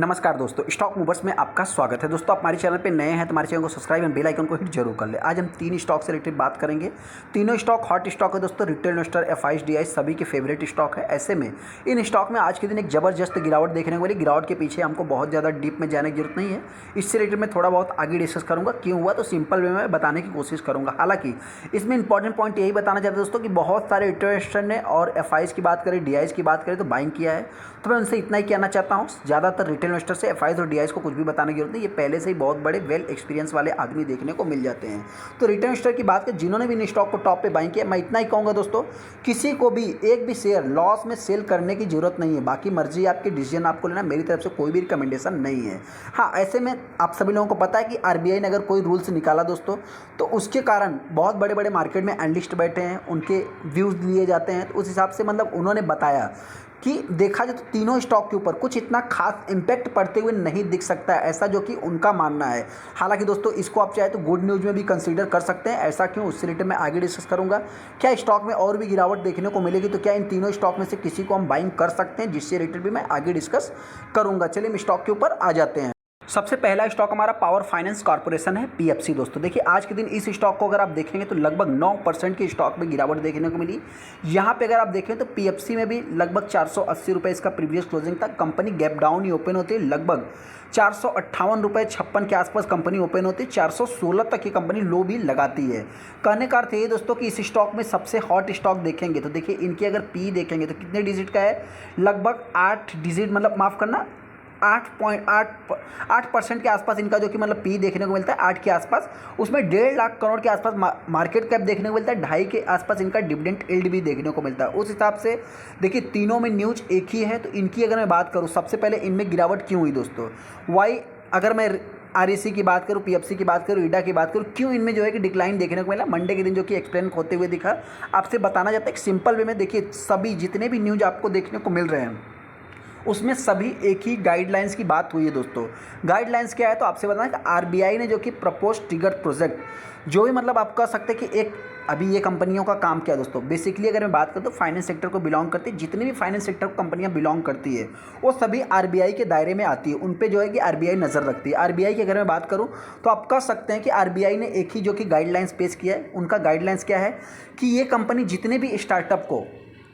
नमस्कार दोस्तों, stock movers में आपका स्वागत है। दोस्तों, आप हमारे चैनल पे नए हैं तो हमारे चैनल को सब्सक्राइब एंड बेल आइकन को हिट जरूर कर ले। आज हम 3 स्टॉक से रिलेटेड बात करेंगे। तीनों स्टॉक हॉट स्टॉक है दोस्तों। रिटेल इन्वेस्टर, एफआईज, डीआई सभी के फेवरेट स्टॉक है। ऐसे में इन स्टॉक में आज के दिन एक जबरदस्त गिरावट देखने को मिली। गिरावट के पीछे हमको बहुत ज़्यादा डीप में जाने की जरूरत नहीं है। इससे रिलेटेड मैं थोड़ा बहुत आगे डिस्कस करूँगा। क्यों हुआ तो सिंपल वे में बताने की कोशिश करूँगा। हालांकि इसमें इंपॉर्टेंट पॉइंट यही बताना चाहते हैं दोस्तों कि बहुत सारे रिटेल इन्वेस्टर ने और एफआईज की बात करें, डीआईज की बात करें तो बाइंग किया है। तो मैं उनसे इतना ही कहना चाहता हूँ, ज़्यादातर रिटेल इन्वेस्टर से एफआईज और डीआईज को कुछ भी बताने की जरूरत नहीं। ये पहले से ही बहुत बड़े वेल एक्सपीरियंस वाले आदमी देखने को मिल जाते हैं। तो रिटेल इन्वेस्टर की बात करें जिन्होंने भी इन स्टॉक को टॉप पे बाइंग किया, मैं इतना ही कहूँगा दोस्तों, किसी को भी एक भी शेयर लॉस में सेल करने की जरूरत नहीं है। बाकी मर्जी आपकी, डिसीजन आपको लेना, मेरी तरफ से कोई भी रिकमेंडेशन नहीं है। हाँ, ऐसे में आप सभी लोगों को पता है कि आरबीआई ने अगर कोई रूल्स निकाला दोस्तों, तो उसके कारण बहुत बड़े बड़े मार्केट में एनालिस्ट बैठे हैं, उनके व्यूज़ लिए जाते हैं। तो उस हिसाब से मतलब उन्होंने बताया कि देखा जाए तो तीनों स्टॉक के ऊपर कुछ इतना खास इम्पैक्ट पड़ते हुए नहीं दिख सकता है, ऐसा जो कि उनका मानना है। हालांकि दोस्तों, इसको आप चाहे तो गुड न्यूज़ में भी कंसीडर कर सकते हैं। ऐसा क्यों, उससे रिलेटेड मैं आगे डिस्कस करूंगा। क्या स्टॉक में और भी गिरावट देखने को मिलेगी, तो क्या इन तीनों स्टॉक में से किसी को हम बाइंग कर सकते हैं, जिससे रिलेटेड भी मैं आगे डिस्कस करूँगा। चलिए हम स्टॉक के ऊपर आ जाते हैं। सबसे पहला स्टॉक हमारा पावर फाइनेंस कॉर्पोरेशन है, पीएफसी। दोस्तों देखिए, आज के दिन इस स्टॉक को अगर आप देखेंगे तो लगभग 9% की स्टॉक में गिरावट देखने को मिली। यहाँ पे अगर आप देखें तो पीएफसी में भी लगभग 480 रुपये इसका प्रीवियस क्लोजिंग था। कंपनी गैप डाउन ही ओपन होती है, लगभग 458 रुपये 56 के आसपास कंपनी ओपन होती है। 416 तक की कंपनी लो भी लगाती है। कहने का अर्थ ये दोस्तों कि इस स्टॉक में सबसे हॉट स्टॉक देखेंगे तो देखिए, इनकी अगर पी देखेंगे तो कितने डिजिट का है, लगभग 8 डिजिट, मतलब माफ़ करना 8% के आसपास इनका जो कि मतलब पी देखने को मिलता है, 8 के आसपास। उसमें 1.5 लाख करोड़ के आसपास मार्केट कैप देखने को मिलता है। 2.5 के आसपास इनका डिविडेंड यील्ड भी देखने को मिलता है। उस हिसाब से देखिए, तीनों में न्यूज़ एक ही है। तो इनकी अगर मैं बात करूँ, सबसे पहले इनमें गिरावट क्यों हुई दोस्तों, वाई अगर मैं आरईसी की बात करूँ, पीएफसी की बात करूँ, ईडा की बात करूँ, क्यों इनमें जो है कि डिक्लाइन देखने को मिला, मंडे के दिन जो कि एक्सप्लेन होते हुए दिखा, आपसे बताना चाहता है कि सिंपल वे में देखिए, सभी जितने भी न्यूज़ आपको देखने को मिल रहे हैं उसमें सभी एक ही गाइडलाइंस की बात हुई है दोस्तों। गाइडलाइंस क्या है तो आपसे बताना कि आरबीआई ने जो कि प्रपोज ट्रिगर प्रोजेक्ट, जो भी मतलब आप कह सकते हैं कि एक अभी ये कंपनियों का काम क्या है दोस्तों, बेसिकली अगर मैं बात करूँ तो फाइनेंस सेक्टर को बिलोंग करती है। जितनी भी फाइनेंस सेक्टर को कंपनियां बिलोंग करती है वो सभी आरबीआई के दायरे में आती है। उन पे जो है कि आरबीआई नज़र रखती है। आरबीआई की अगर मैं बात करूँ तो आप कह सकते हैं कि आरबीआई ने एक ही जो कि गाइडलाइंस पेश किया है। उनका गाइडलाइंस क्या है कि ये कंपनी जितने भी स्टार्टअप को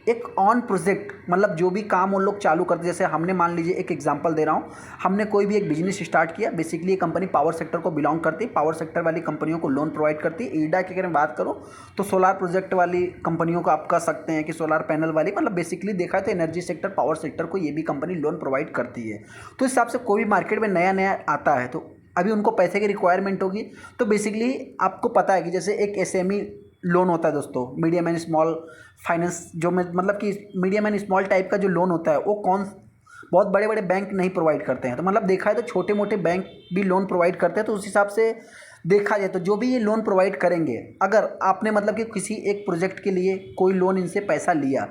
एक ऑन प्रोजेक्ट, मतलब जो भी काम उन लोग चालू करते, जैसे हमने मान लीजिए एक एग्जांपल दे रहा हूँ, हमने कोई भी एक बिजनेस स्टार्ट किया। बेसिकली ये कंपनी पावर सेक्टर को बिलोंग करती है, पावर सेक्टर वाली कंपनियों को लोन प्रोवाइड करती है। ईडा की अगर मैं बात करूँ तो सोलार प्रोजेक्ट वाली कंपनियों को आप कह सकते हैं कि सोलार पैनल वाली, मतलब बेसिकली देखा तो एनर्जी सेक्टर, पावर सेक्टर को ये भी कंपनी लोन प्रोवाइड करती है। तो इस हिसाब से कोई भी मार्केट में नया नया आता है तो अभी उनको पैसे की रिक्वायरमेंट होगी। तो बेसिकली आपको पता है कि जैसे एक एसएमई लोन होता है दोस्तों, मीडियम एंड स्मॉल फाइनेंस, जो में मतलब कि मीडियम एंड स्मॉल टाइप का जो लोन होता है वो बहुत बड़े बड़े बैंक नहीं प्रोवाइड करते हैं। तो मतलब देखा है तो छोटे मोटे बैंक भी लोन प्रोवाइड करते हैं। तो उस हिसाब से देखा जाए तो जो भी ये लोन प्रोवाइड करेंगे, अगर आपने मतलब कि किसी एक प्रोजेक्ट के लिए कोई लोन इनसे पैसा लिया,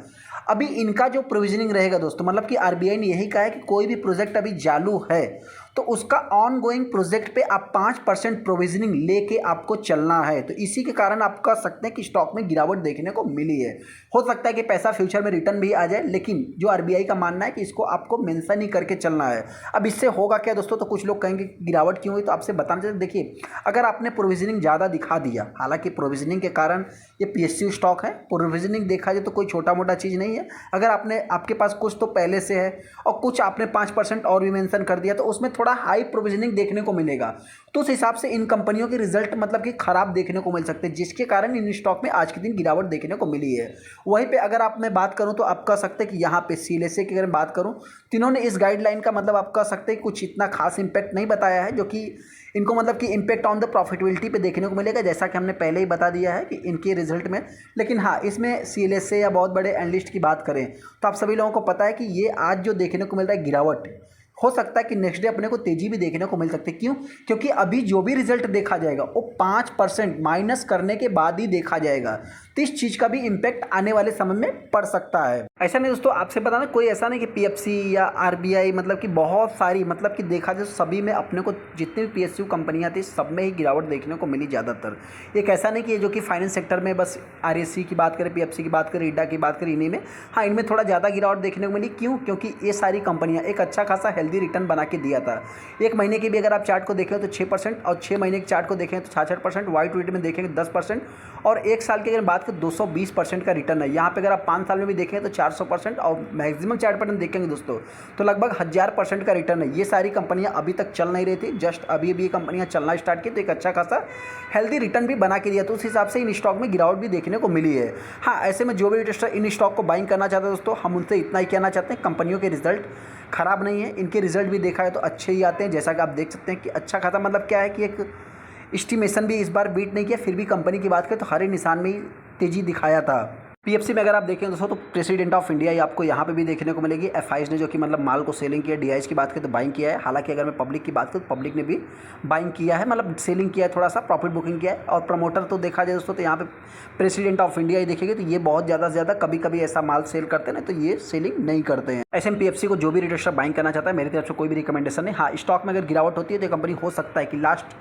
अभी इनका जो प्रोविजनिंग रहेगा दोस्तों, मतलब कि आरबीआई ने यही कहा है कि कोई भी प्रोजेक्ट अभी चालू है तो उसका ऑन गोइंग प्रोजेक्ट पे आप 5% प्रोविजनिंग लेके आपको चलना है। तो इसी के कारण आप कह सकते हैं कि स्टॉक में गिरावट देखने को मिली है। हो सकता है कि पैसा फ्यूचर में रिटर्न भी आ जाए, लेकिन जो आरबीआई का मानना है कि इसको आपको मेंशन ही करके चलना है। अब इससे होगा क्या दोस्तों, तो कुछ लोग कहेंगे गिरावट क्यों हुई, तो आपसे बताना चाहिए। देखिए, अगर आपने प्रोविजनिंग ज़्यादा दिखा दिया, हालांकि प्रोविजनिंग के कारण ये पीएसयू स्टॉक है, प्रोविजनिंग देखा जाए तो कोई छोटा मोटा चीज़ नहीं है। अगर आपके पास कुछ तो पहले से है और कुछ आपने 5% और भी मेंशन कर दिया, तो उसमें थोड़ा हाई प्रोविजनिंग देखने को मिलेगा। तो उस हिसाब से इन कंपनियों के रिजल्ट मतलब कि खराब देखने को मिल सकते हैं, जिसके कारण इन स्टॉक में आज के दिन गिरावट देखने को मिली है। वहीं पे अगर आप मैं बात करूं तो आप कह सकते हैं कि यहाँ पे सीएलएसए की अगर बात करूं तो इन्होंने इस गाइडलाइन का मतलब आप कह सकते हैं कुछ इतना खास इंपैक्ट नहीं बताया है, जो कि इनको मतलब कि इम्पैक्ट ऑन द प्रॉफिटेबिलिटी पे देखने को मिलेगा, जैसा कि हमने पहले ही बता दिया है कि इनके रिजल्ट में। लेकिन हाँ, इसमें सीएलएसए या बहुत बड़े एनालिस्ट की बात करें तो आप सभी लोगों को पता है कि ये आज जो देखने को मिल रहा है गिरावट, हो सकता है कि नेक्स्ट डे अपने को तेजी भी देखने को मिल सकती है। क्यों, क्योंकि अभी जो भी रिजल्ट देखा जाएगा वो 5% माइनस करने के बाद ही देखा जाएगा। तो इस चीज़ का भी इम्पैक्ट आने वाले समय में पड़ सकता है। ऐसा नहीं दोस्तों, आपसे बताना कोई ऐसा नहीं कि पीएफसी या आरबीआई मतलब कि बहुत सारी मतलब कि देखा जाए सभी में अपने को जितनी भी पीएसयू कंपनियां थी सब में ही गिरावट देखने को मिली ज़्यादातर। एक ऐसा नहीं कि ये जो कि फाइनेंस सेक्टर में बस आरएससी की बात करें, पीएफसी की बात करें, इडा की बात करें, इन्हीं में हाँ इनमें थोड़ा ज़्यादा गिरावट देखने को मिली। क्यों? क्योंकि ये सारी कंपनियाँ एक अच्छा खासा हेल्दी रिटर्न बना के दिया था। एक महीने की भी अगर आप चार्ट को देखें तो 6% और 6 महीने के चार्ट को देखें तो 66%, वाइट वेट में देखेंगे 10% और एक साल की अगर बात करें 220% का रिटर्न है। यहाँ पे अगर आप 5 साल में भी देखें तो 400% और मैक्सिमम चार्ट पैटर्न देखेंगे दोस्तों तो लगभग 1000% का रिटर्न है। ये सारी कंपनियां अभी तक चल नहीं रही थी, जस्ट अभी अभी कंपनियां चलना स्टार्ट की तो एक अच्छा खासा हेल्दी रिटर्न भी बना के दिया, तो उस हिसाब से इन स्टॉक में गिरावट भी देखने को मिली है। हाँ, ऐसे में जो भी इन्वेस्टर इन स्टॉक को बाइंग करना चाहते हैं दोस्तों, हम उनसे इतना ही कहना चाहते हैं, कंपनियों के रिजल्ट खराब नहीं है, इनके रिजल्ट भी देखा है तो अच्छे ही आते हैं। जैसा कि आप देख सकते हैं कि अच्छा खासा मतलब क्या है कि एक एस्टिमेशन भी इस बार बीट नहीं किया, फिर भी कंपनी की बात करें तो हरे निशान में ही तेजी दिखाया था। पीएफसी में अगर आप देखें दोस्तों तो प्रेसिडेंट ऑफ इंडिया ये आपको यहाँ पे भी देखने को मिलेगी। एफआईज ने जो कि मतलब माल को सेलिंग किया, डीआईज की बात करें तो बाइंग किया है। हालांकि अगर मैं पब्लिक की बात करूँ तो पब्लिक ने भी बाइंग किया है, मतलब सेलिंग किया है, थोड़ा सा प्रॉफिट बुकिंग किया है। और प्रमोटर तो देखा जाए दोस्तों तो यहाँ पे प्रेसिडेंट ऑफ इंडिया ही देखेंगे तो ये बहुत ज़्यादा से ज़्यादा कभी कभी ऐसा माल सेल करते हैं ना, तो ये सेलिंग नहीं करते हैं। ऐसे में पीएफसी को जो भी इन्वेस्टर बाइंग करना चाहता है मेरी तरफ से कोई भी रिकमेंडेशन नहीं। हाँ, स्टॉक में अगर गिरावट होती है तो कंपनी हो सकता है कि लास्ट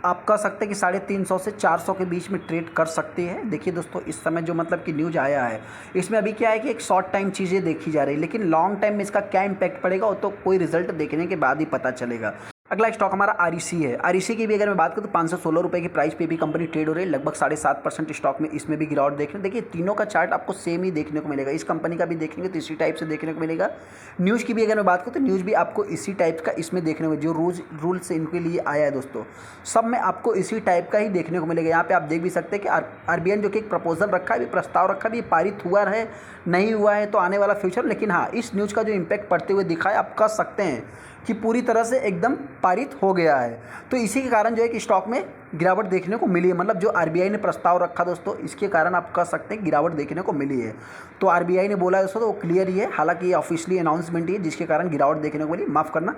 आप कह सकते हैं कि 350 से 400 के बीच में ट्रेड कर सकती है। देखिए दोस्तों, इस समय जो मतलब कि न्यूज़ आया है इसमें अभी क्या है कि एक शॉर्ट टाइम चीज़ें देखी जा रही है, लेकिन लॉन्ग टाइम में इसका क्या इम्पैक्ट पड़ेगा वो तो कोई रिजल्ट देखने के बाद ही पता चलेगा। अगला स्टॉक हमारा आरईसी है। आरईसी की भी अगर मैं बात करूँ तो 516 रुपये की प्राइस पे भी कंपनी ट्रेड हो रही है, लगभग 7.5% स्टॉक में इसमें भी गिरावट देखने। देखिए तीनों का चार्ट आपको सेम ही देखने को मिलेगा, इस कंपनी का भी देखेंगे तो इसी टाइप से देखने को मिलेगा। न्यूज़ की भी अगर मैं बात करूँ तो न्यूज़ भी आपको इसी टाइप का इसमें देखने को, जो रूल्स इनके लिए आया है दोस्तों सब में आपको इसी टाइप का ही देखने को मिलेगा। यहाँ पे आप देख भी सकते हैं कि आरबीआई ने जो कि एक प्रपोजल रखा है, प्रस्ताव रखा है, ये पारित हुआ है नहीं हुआ है तो आने वाला फ्यूचर, लेकिन हाँ इस न्यूज़ का जो इम्पैक्ट पड़ते हुए दिखा है आप कह सकते हैं कि पूरी तरह से एकदम पारित हो गया है। तो इसी के कारण जो है कि स्टॉक में गिरावट देखने को मिली है, मतलब जो आरबीआई ने प्रस्ताव रखा दोस्तों इसके कारण आप कह सकते हैं गिरावट देखने को मिली है। तो आरबीआई ने बोला है दोस्तों तो वो क्लियर ही है, हालांकि ये ऑफिशियली अनाउंसमेंट ही है जिसके कारण गिरावट देखने को मिली, माफ़ करना।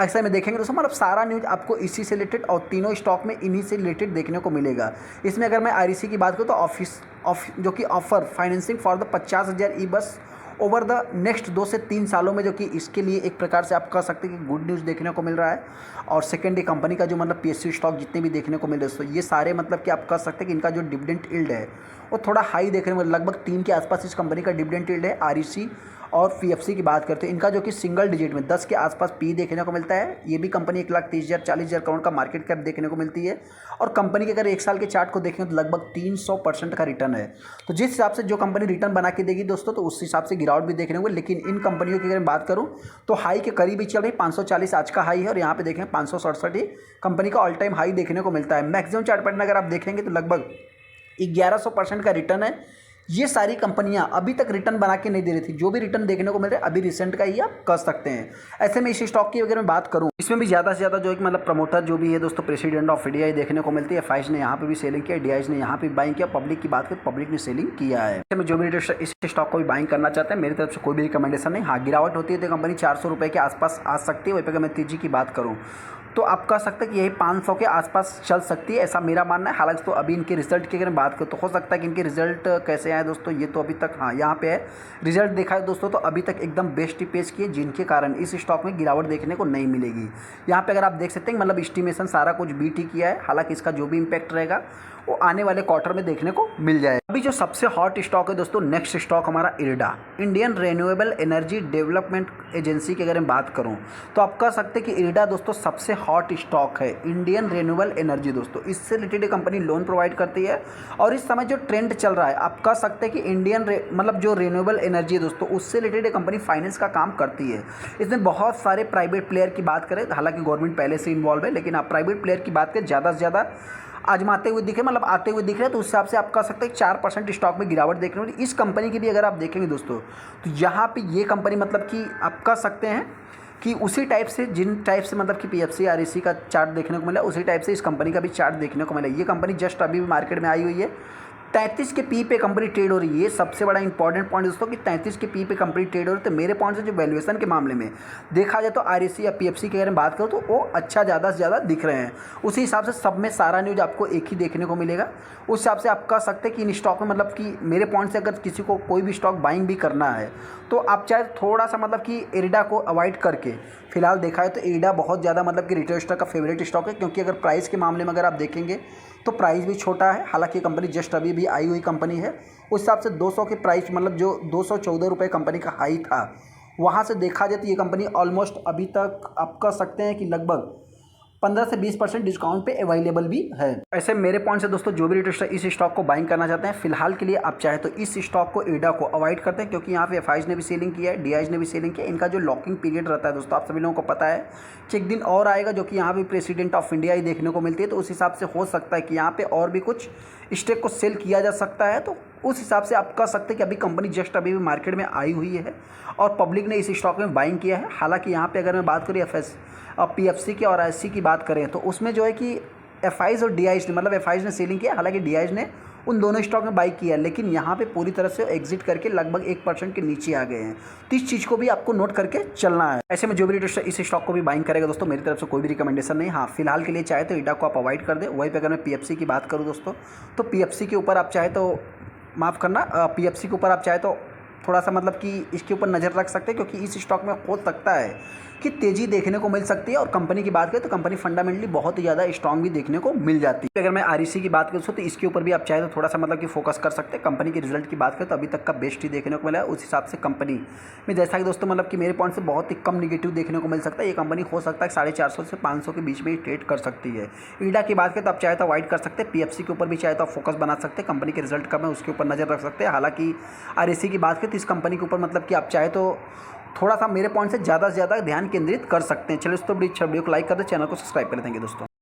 ऐसे में देखेंगे दोस्तों मतलब सारा न्यूज़ आपको इसी से रिलेटेड और तीनों स्टॉक में इन्हीं से रिलेटेड देखने को मिलेगा। इसमें अगर मैं आरईसी की बात करूँ तो जो कि ऑफर फाइनेंसिंग फॉर द 50,000 ई बस ओवर द नेक्स्ट 2 से 3 सालों में, जो कि इसके लिए एक प्रकार से आप कह सकते हैं कि गुड न्यूज़ देखने को मिल रहा है। और सेकेंड कंपनी का जो मतलब पीएसयू स्टॉक जितने भी देखने को मिल रहे हैं दोस्तों ये सारे मतलब कि आप कह सकते हैं कि इनका जो डिविडेंड यील्ड है वो थोड़ा हाई देखने को, लगभग 3 के आसपास इस कंपनी का डिविडेंड यील्ड है। आरईसी और पीएफसी की बात करते हैं इनका जो कि सिंगल डिजिट में 10 के आसपास पी देखने को मिलता है। ये भी कंपनी 1,30,000 40,000 करोड़ का मार्केट कैप देखने को मिलती है। और कंपनी के अगर एक साल के चार्ट को देखें तो लगभग 300% का रिटर्न है। तो जिस हिसाब से जो कंपनी रिटर्न बना के देगी दोस्तों तो उस हिसाब से गिरावट भी देखने को, लेकिन इन कंपनियों की अगर मैं बात करूँ तो हाई के करीब ही चल रही, 540 आज का हाई है और यहाँ पे देखें 567 ही कंपनी का ऑल टाइम हाई देखने को मिलता है। मैक्सिमम चार्ट पैटर्न अगर आप देखेंगे तो लगभग 1100% का रिटर्न है। ये सारी कंपनियां अभी तक रिटर्न बना के नहीं दे रही थी, जो भी रिटर्न देखने को मिल रहा है अभी रिसेंट का ही आप कह सकते हैं। ऐसे में इस स्टॉक की अगर मैं बात करूं इसमें भी ज़्यादा से ज़्यादा जो एक मतलब प्रमोटर जो भी है दोस्तों प्रेसिडेंट ऑफ इंडिया देखने को मिलती है। एफआईज ने यहाँ पे भी सेलिंग किया, डीआईज ने यहाँ पे बाइंग किया, पब्लिक की बात करें पब्लिक ने सेलिंग किया है। ऐसे में जो भी इस स्टॉक को भी बाइंग करना चाहते हैं मेरी तरफ से कोई भी रिकमेंडेशन नहीं। हाँ, गिरावट होती है तो कंपनी 400 रुपये के आसपास आ सकती है। वहीं पर अगर मैं तेजी की बात करूँ तो आप कह सकते हैं कि यही 500 के आसपास चल सकती है, ऐसा मेरा मानना है। हालांकि तो अभी इनके रिजल्ट की अगर बात करें तो हो सकता है कि इनके रिजल्ट कैसे आए दोस्तों ये तो अभी तक, हाँ यहाँ पे है रिजल्ट देखा है दोस्तों तो अभी तक एकदम बेस्ट ही पेश किए, जिनके कारण इस स्टॉक में गिरावट देखने को नहीं मिलेगी। यहाँ पे अगर आप देख सकते हैं मतलब एस्टिमेशन सारा कुछ बीट ही किया है, हालांकि इसका जो भी इम्पैक्ट रहेगा वो आने वाले क्वार्टर में देखने को मिल जाए। अभी जो सबसे हॉट स्टॉक है दोस्तों नेक्स्ट स्टॉक हमारा IRDA, Indian renewable energy development agency की अगर मैं बात करूं तो आप कह सकते हैं कि इरडा दोस्तों सबसे हॉट स्टॉक है। इंडियन रिन्यूएबल एनर्जी दोस्तों इससे रिलेटेड कंपनी लोन प्रोवाइड करती है और इस समय जो ट्रेंड चल रहा है आप कह सकते हैं कि इंडियन मतलब जो रिन्यूएबल एनर्जी है दोस्तों उससे रिलेटेड कंपनी फाइनेंस का काम करती है। इसमें बहुत सारे प्राइवेट प्लेयर की बात करें, हालांकि गवर्नमेंट पहले से इन्वॉल्व है, लेकिन आप प्राइवेट प्लेयर की बात करें ज़्यादा से ज़्यादा आजमाते हुए दिखे, मतलब आते हुए दिख रहे हैं, तो उस हिसाब से आप कह सकते हैं 4% स्टॉक में गिरावट देखने को। इस कंपनी की भी अगर आप देखेंगे दोस्तों तो यहाँ पे ये कंपनी मतलब कि आप कह सकते हैं कि उसी टाइप से जिन टाइप से मतलब कि पीएफसी आरईसी का चार्ट देखने को मिला उसी टाइप से इस कंपनी का भी चार्ट देखने को मिला। ये कंपनी जस्ट अभी भी मार्केट में आई हुई है, 33 के पी पे कंपनी ट्रेड हो रही है। ये सबसे बड़ा इंपॉर्टेंट पॉइंट दोस्तों कि 33 के पी पे कंपनी ट्रेड हो रही है। तो मेरे पॉइंट से जो वैल्यूएशन के मामले में देखा जाए तो आरईसी या पीएफसी की अगर मैं बात करूँ तो वो अच्छा ज़्यादा से ज़्यादा दिख रहे हैं। उसी हिसाब से सब में सारा न्यूज़ आपको एक ही देखने को मिलेगा। उस हिसाब से आप कह सकते हैं कि इन स्टॉक में मतलब कि मेरे पॉइंट से अगर किसी को कोई भी स्टॉक बाइंग भी करना है तो आप चाहे थोड़ा सा मतलब कि इरिडा को अवॉइड करके, फिलहाल देखा है तो इरिडा बहुत ज़्यादा मतलब कि रिटेल स्टॉक का फेवरेट स्टॉक है, क्योंकि अगर प्राइस के मामले में अगर आप देखेंगे तो प्राइस भी छोटा है। हालांकि कंपनी जस्ट अभी भी आई हुई कंपनी है। उस हिसाब से 200 के प्राइस मतलब जो 214 रुपये कंपनी का हाई था, वहाँ से देखा जाए तो ये कंपनी ऑलमोस्ट अभी तक आप कह सकते हैं कि लगभग 15 से 20% डिस्काउंट पे अवेलेबल भी है। ऐसे मेरे पॉइंट से दोस्तों जो भी रिटेलर इस स्टॉक को बाइंग करना चाहते हैं, फिलहाल के लिए आप चाहे तो इस स्टॉक को इरिडा को अवॉइड करते हैं, क्योंकि यहाँ पे एफआईज ने भी सेलिंग किया है, डीआईज ने भी सेलिंग किया है। इनका जो लॉकिंग पीरियड रहता है दोस्तों आप सभी लोगों को पता है कि एक दिन और आएगा जो कि यहाँ पे प्रेसिडेंट ऑफ इंडिया ही देखने को मिलती है। तो उस हिसाब से हो सकता है कि यहाँ पे और भी कुछ स्टेक को सेल किया जा सकता है। तो उस हिसाब से आप कह सकते हैं कि अभी कंपनी जस्ट अभी भी मार्केट में आई हुई है और पब्लिक ने इस स्टॉक में बाइंग किया है। हालांकि यहाँ पे अगर मैं बात करूँ पीएफसी की और आईसी की बात करें तो उसमें जो है कि एफआईज और डीआईज ने मतलब एफआईज ने सेलिंग किया, हालांकि डीआईज ने उन दोनों स्टॉक में बाई किया, लेकिन यहाँ पे पूरी तरह से एग्जिट करके लगभग 1% के नीचे आ गए हैं। तो इस चीज़ को भी आपको नोट करके चलना है। ऐसे में जो भी रिटेलर इस स्टॉक को भी बाइंग करेगा दोस्तों, मेरी तरफ से कोई भी रिकमेंडेशन नहीं। हाँ, फिलहाल के लिए चाहे तो इरिडा को आप अवॉइड कर दें। वहीं पर अगर मैं पीएफसी की बात करूँ दोस्तों, तो पीएफसी के ऊपर आप चाहे तो माफ़ करना, पीएफसी के ऊपर आप चाहे तो थोड़ा सा मतलब कि इसके ऊपर नज़र रख सकते हैं, क्योंकि इस स्टॉक में हो सकता है कि तेज़ी देखने को मिल सकती है। और कंपनी की बात करें तो कंपनी फंडामेंटली बहुत ही ज़्यादा स्ट्रांग भी देखने को मिल जाती है। अगर मैं आरईसी की बात करूँ तो इसके ऊपर भी आप चाहे तो थोड़ा सा मतलब कि फोकस कर सकते हैं। कंपनी के रिजल्ट की बात करें तो अभी तक का बेस्ट ही देखने को मिला है। उस हिसाब से कंपनी में जैसा कि दोस्तों मतलब कि मेरे पॉइंट से बहुत ही कम निगेटिव देखने को मिल सकता है। ये कंपनी हो सकता है 450 से 500 के बीच में ही ट्रेड कर सकती है। इरिडा की बात करें तो आप चाहे तो अवॉइड कर सकते हैं। पीएफसी के ऊपर भी चाहे तो आप फोकस बना सकते हैं। कंपनी के रिजल्ट कम है उसके ऊपर नज़र रख सकते हैं। हालांकि आरईसी की बात करें तो इस कंपनी के ऊपर मतलब कि आप चाहे तो थोड़ा सा मेरे पॉइंट से ज़्यादा ध्यान केंद्रित कर सकते हैं। चलिए दोस्तों, वीडियो को लाइक कर दें, चैनल को सब्सक्राइब कर देंगे दोस्तों।